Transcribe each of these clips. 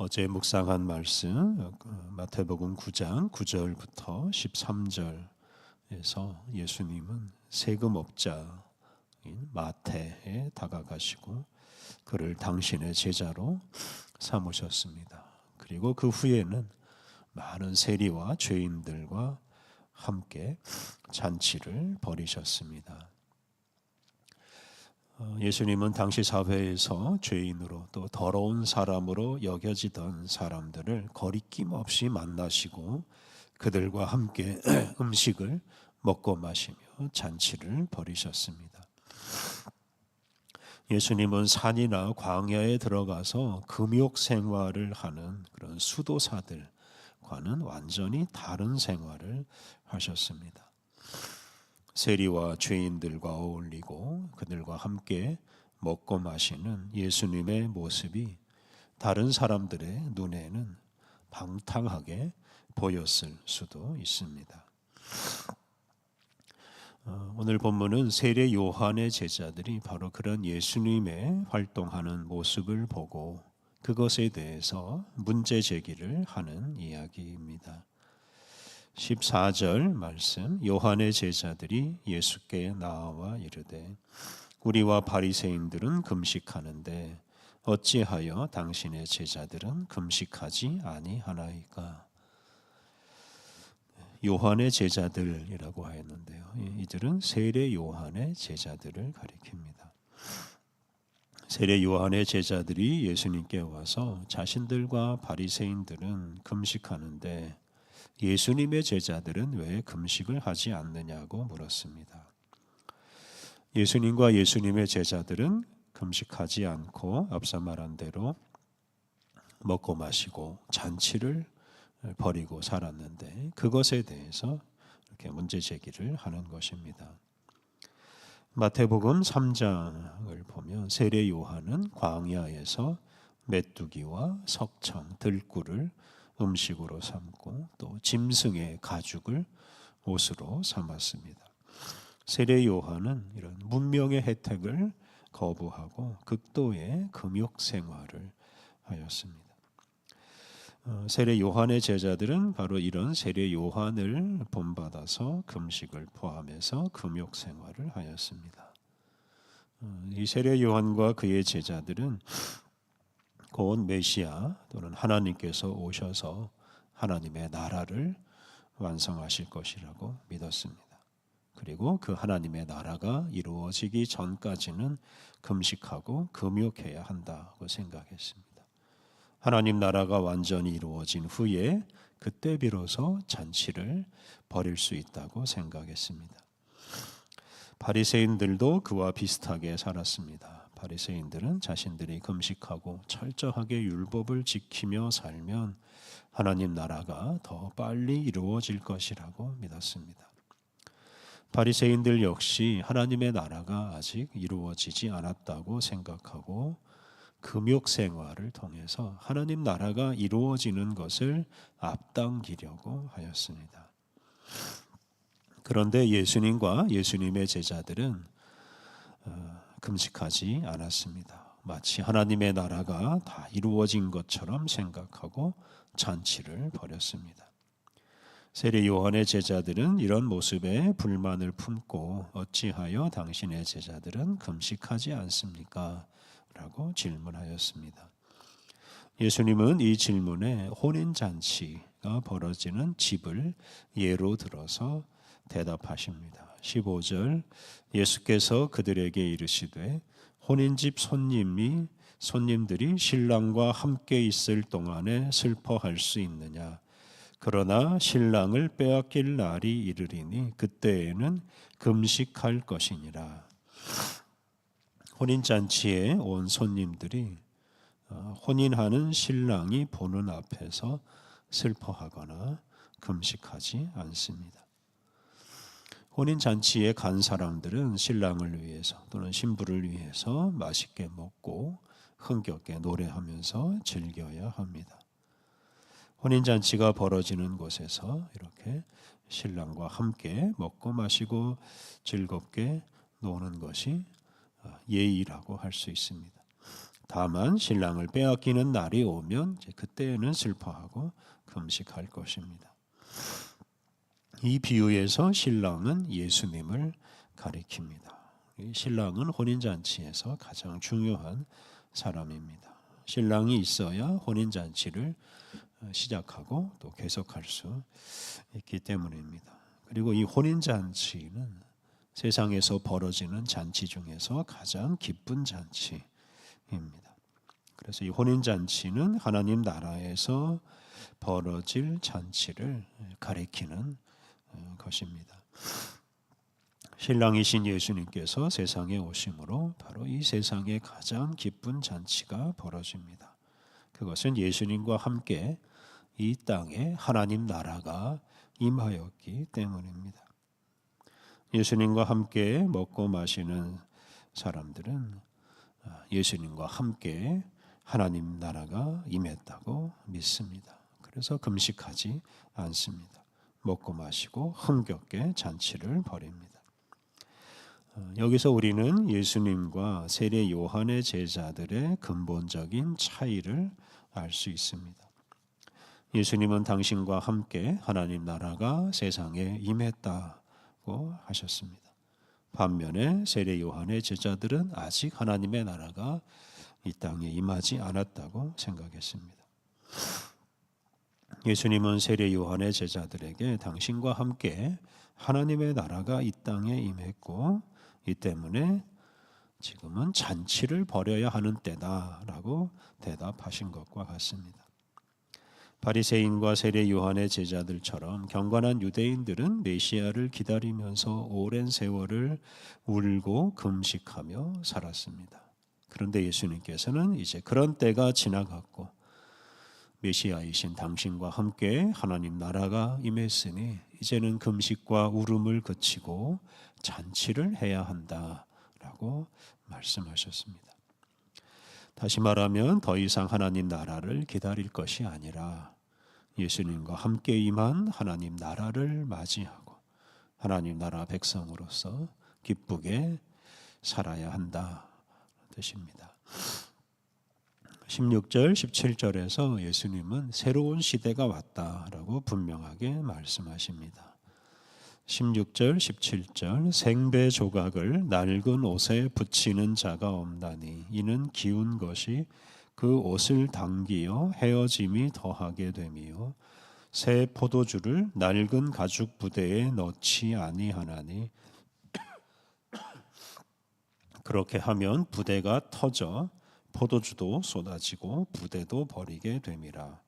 어제 묵상한 말씀 마태복음 9장 9절부터 13절에서 예수님은 세금업자인 마태에 다가가시고 그를 당신의 제자로 삼으셨습니다. 그리고 그 후에는 많은 세리와 죄인들과 함께 잔치를 벌이셨습니다. 예수님은 당시 사회에서 죄인으로 또 더러운 사람으로 여겨지던 사람들을 거리낌 없이 만나시고 그들과 함께 음식을 먹고 마시며 잔치를 벌이셨습니다. 예수님은 산이나 광야에 들어가서 금욕 생활을 하는 그런 수도사들과는 완전히 다른 생활을 하셨습니다. 세리와 죄인들과 어울리고 그들과 함께 먹고 마시는 예수님의 모습이 다른 사람들의 눈에는 방탕하게 보였을 수도 있습니다. 오늘 본문은 세례 요한의 제자들이 바로 그런 예수님의 활동하는 모습을 보고 그것에 대해서 문제 제기를 하는 이야기입니다. 14절 말씀, 요한의 제자들이 예수께 나와 이르되 우리와 바리새인들은 금식하는데 어찌하여 당신의 제자들은 금식하지 아니하나이까? 요한의 제자들이라고 하였는데요, 이들은 세례 요한의 제자들을 가리킵니다. 세례 요한의 제자들이 예수님께 와서 자신들과 바리새인들은 금식하는데 예수님의 제자들은 왜 금식을 하지 않느냐고 물었습니다. 예수님과 예수님의 제자들은 금식하지 않고 앞서 말한 대로 먹고 마시고 잔치를 벌이고 살았는데 그것에 대해서 이렇게 문제 제기를 하는 것입니다. 마태복음 3장을 보면 세례 요한은 광야에서 메뚜기와 석청, 들꿀을 음식으로 삼고 또 짐승의 가죽을 옷으로 삼았습니다. 세례 요한은 이런 문명의 혜택을 거부하고 극도의 금욕 생활을 하였습니다. 세례 요한의 제자들은 바로 이런 세례 요한을 본받아서 금식을 포함해서 금욕 생활을 하였습니다. 이 세례 요한과 그의 제자들은 곧 메시아 또는 하나님께서 오셔서 하나님의 나라를 완성하실 것이라고 믿었습니다. 그리고 그 하나님의 나라가 이루어지기 전까지는 금식하고 금욕해야 한다고 생각했습니다. 하나님 나라가 완전히 이루어진 후에 그때 비로소 잔치를 벌일 수 있다고 생각했습니다. 바리새인들도 그와 비슷하게 살았습니다. 바리새인들은 자신들이 금식하고 철저하게 율법을 지키며 살면 하나님 나라가 더 빨리 이루어질 것이라고 믿었습니다. 바리새인들 역시 하나님의 나라가 아직 이루어지지 않았다고 생각하고 금욕 생활을 통해서 하나님 나라가 이루어지는 것을 앞당기려고 하였습니다. 그런데 예수님과 예수님의 제자들은 금식하지 않았습니다. 마치 하나님의 나라가 다 이루어진 것처럼 생각하고 잔치를 벌였습니다. 세례 요한의 제자들은 이런 모습에 불만을 품고 어찌하여 당신의 제자들은 금식하지 않습니까? 라고 질문하였습니다. 예수님은 이 질문에 혼인잔치가 벌어지는 집을 예로 들어서 대답하십니다. 15절, 예수께서 그들에게 이르시되 혼인집 손님들이 신랑과 함께 있을 동안에 슬퍼할 수 있느냐? 그러나 신랑을 빼앗길 날이 이르리니 그때에는 금식할 것이니라. 혼인잔치에 온 손님들이 혼인하는 신랑이 보는 앞에서 슬퍼하거나 금식하지 않습니다. 혼인잔치에 간 사람들은 신랑을 위해서 또는 신부를 위해서 맛있게 먹고 흥겹게 노래하면서 즐겨야 합니다. 혼인잔치가 벌어지는 곳에서 이렇게 신랑과 함께 먹고 마시고 즐겁게 노는 것이 예의라고 할 수 있습니다. 다만 신랑을 빼앗기는 날이 오면 그때는 슬퍼하고 금식할 것입니다. 이 비유에서 신랑은 예수님을 가리킵니다. 신랑은 혼인잔치에서 가장 중요한 사람입니다. 신랑이 있어야 혼인잔치를 시작하고 또 계속할 수 있기 때문입니다. 그리고 이 혼인잔치는 세상에서 벌어지는 잔치 중에서 가장 기쁜 잔치입니다. 그래서 이 혼인잔치는 하나님 나라에서 벌어질 잔치를 가리키는 것입니다. 신랑이신 예수님께서 세상에 오심으로 바로 이 세상의 가장 기쁜 잔치가 벌어집니다. 그것은 예수님과 함께 이 땅에 하나님 나라가 임하였기 때문입니다. 예수님과 함께 먹고 마시는 사람들은 예수님과 함께 하나님 나라가 임했다고 믿습니다. 그래서 금식하지 않습니다. 먹고 마시고 흥겹게 잔치를 벌입니다. 여기서 우리는 예수님과 세례 요한의 제자들의 근본적인 차이를 알 수 있습니다. 예수님은 당신과 함께 하나님 나라가 세상에 임했다고 하셨습니다. 반면에 세례 요한의 제자들은 아직 하나님의 나라가 이 땅에 임하지 않았다고 생각했습니다. 예수님은 세례 요한의 제자들에게 당신과 함께 하나님의 나라가 이 땅에 임했고 이 때문에 지금은 잔치를 벌여야 하는 때다라고 대답하신 것과 같습니다. 바리새인과 세례 요한의 제자들처럼 경건한 유대인들은 메시아를 기다리면서 오랜 세월을 울고 금식하며 살았습니다. 그런데 예수님께서는 이제 그런 때가 지나갔고 메시아이신 당신과 함께 하나님 나라가 임했으니 이제는 금식과 울음을 그치고 잔치를 해야 한다라고 말씀하셨습니다. 다시 말하면 더 이상 하나님 나라를 기다릴 것이 아니라 예수님과 함께 임한 하나님 나라를 맞이하고 하나님 나라 백성으로서 기쁘게 살아야 한다 뜻입니다. 16절, 17절에서 예수님은 새로운 시대가 왔다라고 분명하게 말씀하십니다. 16절, 17절 생배 조각을 낡은 옷에 붙이는 자가 없나니 이는 기운 것이 그 옷을 당기어 헤어짐이 더하게 됨이요 새 포도주를 낡은 가죽 부대에 넣지 아니하나니 그렇게 하면 부대가 터져 포도주도 쏟아지고 부대도 버리게 됨이라.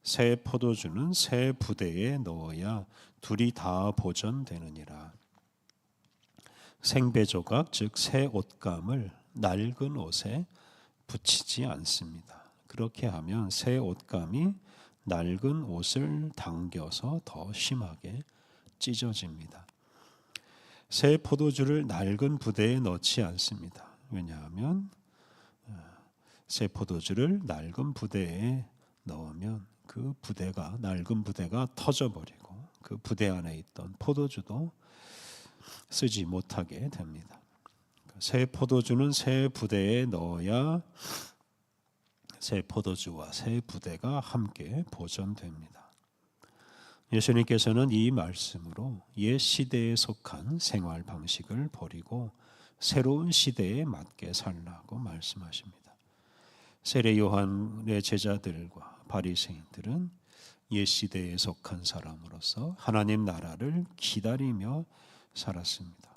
새 포도주는 새 부대에 넣어야 둘이 다 보존되느니라. 생배조각 즉 새 옷감을 낡은 옷에 붙이지 않습니다. 그렇게 하면 새 옷감이 낡은 옷을 당겨서 더 심하게 찢어집니다. 새 포도주를 낡은 부대에 넣지 않습니다. 왜냐하면 새 포도주를 낡은 부대에 넣으면 그 부대가 낡은 부대가 터져버리고 그 부대 안에 있던 포도주도 쓰지 못하게 됩니다. 새 포도주는 새 부대에 넣어야 새 포도주와 새 부대가 함께 보존됩니다. 예수님께서는 이 말씀으로 옛 시대에 속한 생활 방식을 버리고 새로운 시대에 맞게 살라고 말씀하십니다. 세례 요한의 제자들과 바리새인들은 옛 시대에 속한 사람으로서 하나님 나라를 기다리며 살았습니다.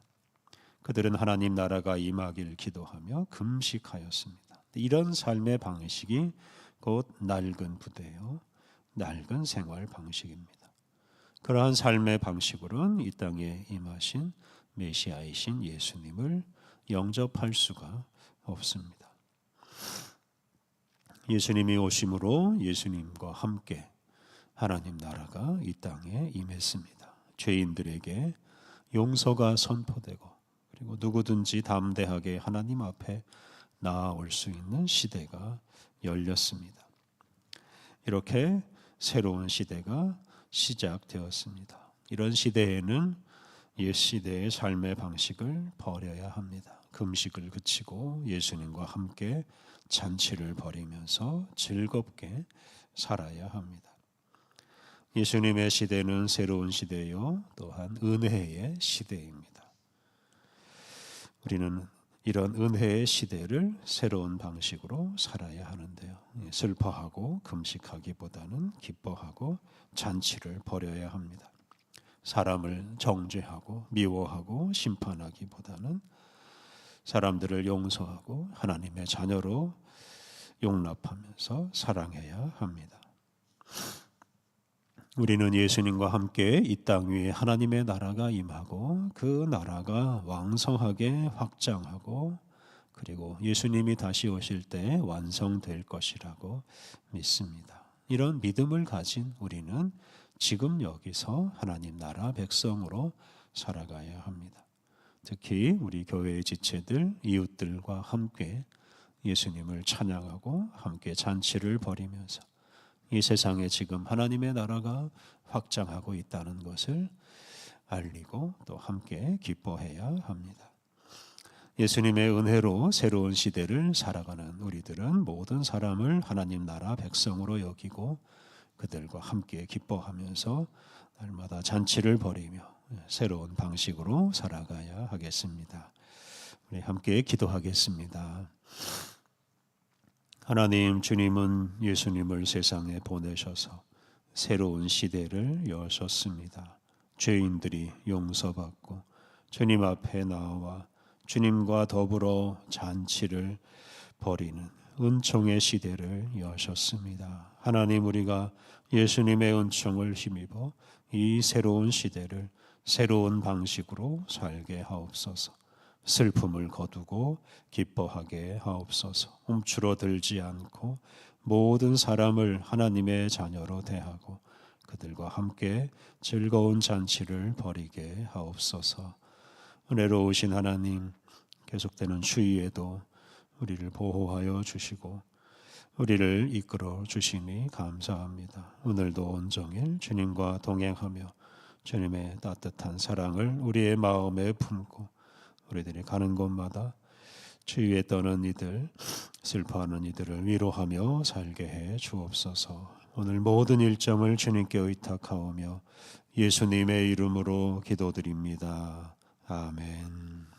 그들은 하나님 나라가 임하길 기도하며 금식하였습니다. 이런 삶의 방식이 곧 낡은 부대요, 낡은 생활 방식입니다. 그러한 삶의 방식으로는 이 땅에 임하신 메시아이신 예수님을 영접할 수가 없습니다. 예수님이 오심으로 예수님과 함께 하나님 나라가 이 땅에 임했습니다. 죄인들에게 용서가 선포되고 그리고 누구든지 담대하게 하나님 앞에 나아올 수 있는 시대가 열렸습니다. 이렇게 새로운 시대가 시작되었습니다. 이런 시대에는 옛 시대의 삶의 방식을 버려야 합니다. 금식을 그치고 예수님과 함께 잔치를 벌이면서 즐겁게 살아야 합니다. 예수님의 시대는 새로운 시대요, 또한 은혜의 시대입니다. 우리는 이런 은혜의 시대를 새로운 방식으로 살아야 하는데요. 슬퍼하고 금식하기보다는 기뻐하고 잔치를 벌여야 합니다. 사람을 정죄하고 미워하고 심판하기보다는 사람들을 용서하고 하나님의 자녀로 용납하면서 사랑해야 합니다. 우리는 예수님과 함께 이 땅 위에 하나님의 나라가 임하고 그 나라가 왕성하게 확장하고 그리고 예수님이 다시 오실 때 완성될 것이라고 믿습니다. 이런 믿음을 가진 우리는 지금 여기서 하나님 나라 백성으로 살아가야 합니다. 특히 우리 교회의 지체들, 이웃들과 함께 예수님을 찬양하고 함께 잔치를 벌이면서 이 세상에 지금 하나님의 나라가 확장하고 있다는 것을 알리고 또 함께 기뻐해야 합니다. 예수님의 은혜로 새로운 시대를 살아가는 우리들은 모든 사람을 하나님 나라 백성으로 여기고 그들과 함께 기뻐하면서 날마다 잔치를 벌이며 새로운 방식으로 살아가야 하겠습니다. 우리 함께 기도하겠습니다. 하나님, 주님은 예수님을 세상에 보내셔서 새로운 시대를 여셨습니다. 죄인들이 용서받고 주님 앞에 나와 주님과 더불어 잔치를 벌이는 은총의 시대를 여셨습니다. 하나님, 우리가 예수님의 은총을 힘입어 이 새로운 시대를 새로운 방식으로 살게 하옵소서. 슬픔을 거두고 기뻐하게 하옵소서. 움츠러들지 않고 모든 사람을 하나님의 자녀로 대하고 그들과 함께 즐거운 잔치를 벌이게 하옵소서. 은혜로우신 하나님, 계속되는 추위에도 우리를 보호하여 주시고 우리를 이끌어 주시니 감사합니다. 오늘도 온종일 주님과 동행하며 주님의 따뜻한 사랑을 우리의 마음에 품고 우리들이 가는 곳마다 추위에 떠는 이들, 슬퍼하는 이들을 위로하며 살게 해 주옵소서. 오늘 모든 일정을 주님께 의탁하오며 예수님의 이름으로 기도드립니다. 아멘.